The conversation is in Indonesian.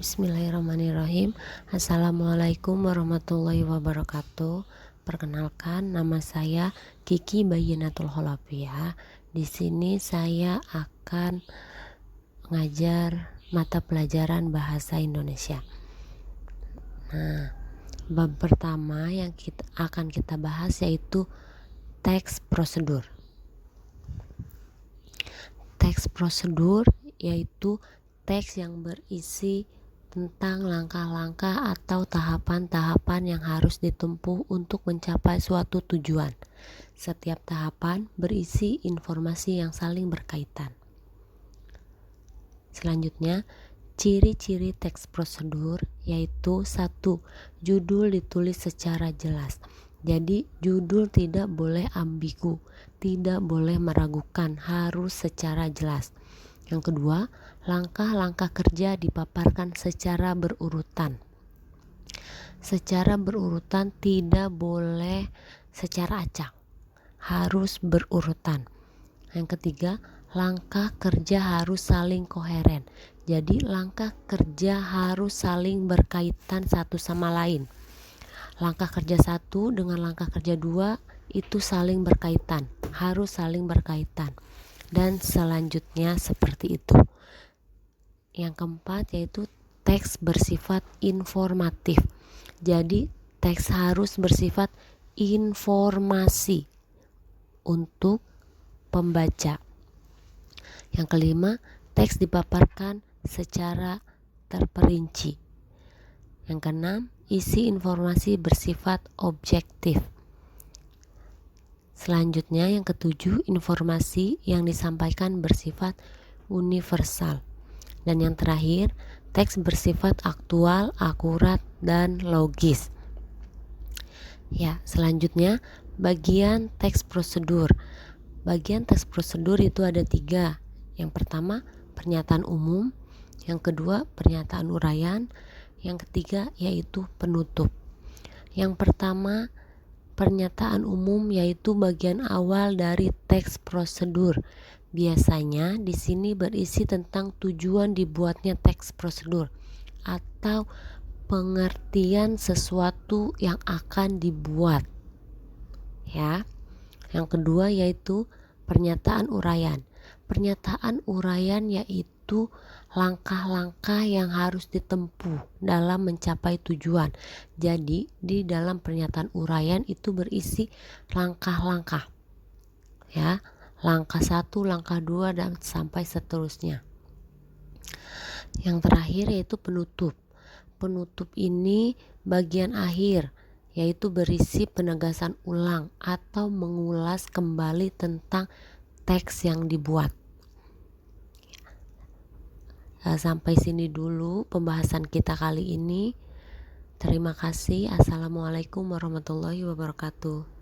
Bismillahirrahmanirrahim. Assalamualaikum warahmatullahi wabarakatuh. Perkenalkan, nama saya Kiki Bayinatul Holapia. Di sini saya akan mengajar mata pelajaran bahasa Indonesia. Nah, bab pertama yang akan kita bahas yaitu teks prosedur. Teks prosedur yaitu teks yang berisi tentang langkah-langkah atau tahapan-tahapan yang harus ditempuh untuk mencapai suatu tujuan. Setiap tahapan berisi informasi yang saling berkaitan. Selanjutnya, ciri-ciri teks prosedur yaitu 1. Judul ditulis secara jelas. Jadi judul tidak boleh ambigu, tidak boleh meragukan, harus secara jelas. Yang kedua, langkah-langkah kerja dipaparkan secara berurutan. Secara berurutan, tidak boleh secara acak, harus berurutan. Yang ketiga, langkah kerja harus saling koheren. Jadi langkah kerja harus saling berkaitan satu sama lain. Langkah kerja 1 dengan langkah kerja 2 itu saling berkaitan, harus saling berkaitan. Dan selanjutnya seperti itu. Yang keempat yaitu teks bersifat informatif. Jadi teks harus bersifat informasi untuk pembaca. Yang kelima, teks dipaparkan secara terperinci. Yang keenam, isi informasi bersifat objektif. Selanjutnya yang ketujuh, informasi yang disampaikan bersifat universal. Dan yang terakhir, teks bersifat aktual, akurat, dan logis. Ya, selanjutnya bagian teks prosedur. Bagian teks prosedur itu ada 3. Yang pertama, pernyataan umum. Yang kedua, pernyataan uraian. Yang ketiga, yaitu penutup. Yang pertama, pernyataan umum yaitu bagian awal dari teks prosedur. Biasanya di sini berisi tentang tujuan dibuatnya teks prosedur atau pengertian sesuatu yang akan dibuat. Ya. Yang kedua yaitu pernyataan uraian. Pernyataan uraian yaitu langkah-langkah yang harus ditempuh dalam mencapai tujuan. Jadi di dalam pernyataan uraian itu berisi langkah-langkah. Ya, langkah 1, langkah 2 dan sampai seterusnya. Yang terakhir yaitu penutup. Penutup ini bagian akhir, yaitu berisi penegasan ulang atau mengulas kembali tentang teks yang dibuat. Sampai sini dulu pembahasan kita kali ini. Terima kasih. Assalamualaikum warahmatullahi wabarakatuh.